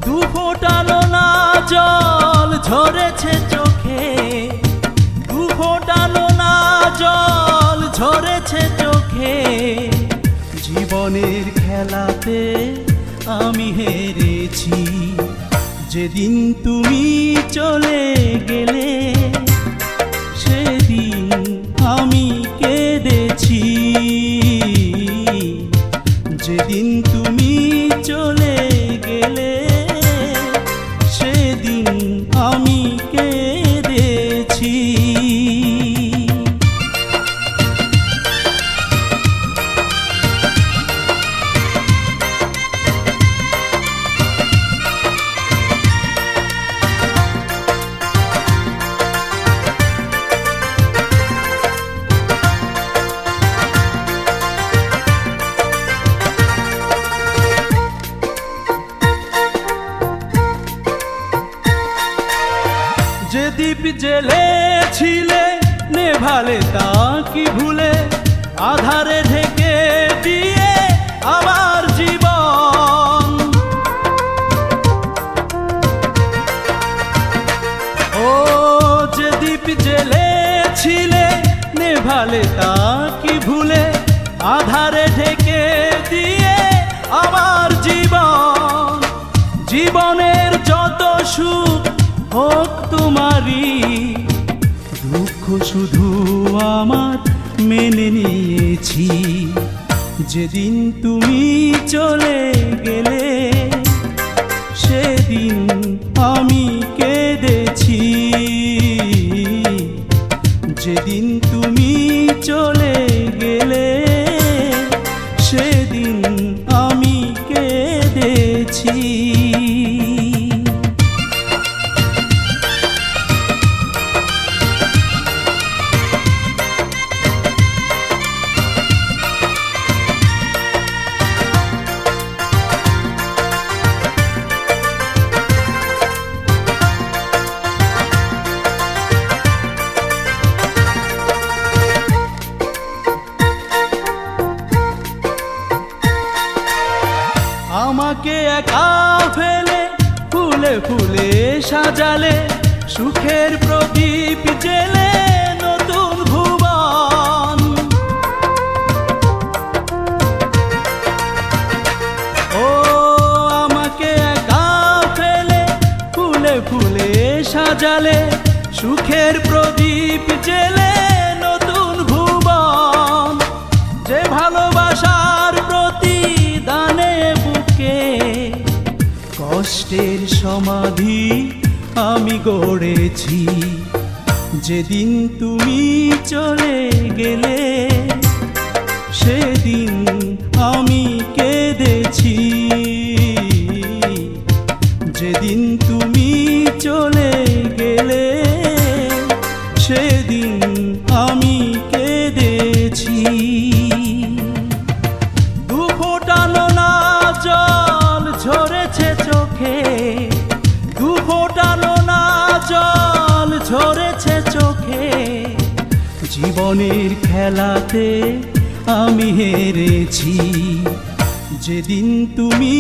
দু ফোঁটা নোনা জল ঝরেছে চোখে, দু ফোঁটা নোনা জল ঝরেছে চোখে। জীবনের খেলাতে আমি হেরেছি, যেদিন তুমি চলে গেলে সেদিন আমি কেঁদেছি। যেদিন তুমি চলে গেলে সেদিন আমি কেঁদেছি। যে দীপ জ্বেলেছিলে নেভালে তা কি ভুলে, আধারে ঢেকে দিয়ে আমার জীবন। ও যে দীপ জ্বেলেছিলে নেভালে তা কি ভুলে, আধারে ঢেকে দিয়ে আমার জীবন। জীবনের যত সুখ হোক তোমারি, দুঃখ শুধু আমার মেনে নিয়েছি। যেদিন তুমি চলে গেলে সেদিন আমি কেঁদেছি। যেদিন তুমি চলে গেলে সেদিন আমি কেঁদেছি। আমাকে একা ফেলে ফুলে ফুলে সাজালে, সুখের প্রদীপ জেলে নতুন ভুবন। ও আমাকে একা ফেলে ফুলে ফুলে সাজালে, সুখের প্রদীপ জেলে নতুন ভুবন। যে ভালোবাসার প্রতিদানে কষ্টের সমাধি আমি গড়েছি। যেদিন তুমি চলে গেলে সেদিন আমি কেঁদেছি। যেদিন তুমি চলে গেলে সেদিন আমি কেঁদেছি। দু ফোঁটা নোনা জল ঝরেছে চোখে, দু ফোঁটা নোনা জল ঝরেছে চোখে। জীবনের খেলাতে আমি হেরেছি। যেদিন তুমি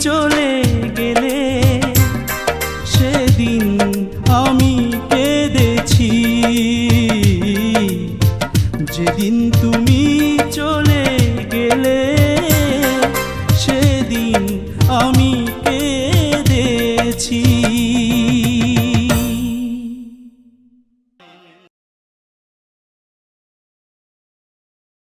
চলে গেলে সেদিন আমি কেঁদেছি। যেদিন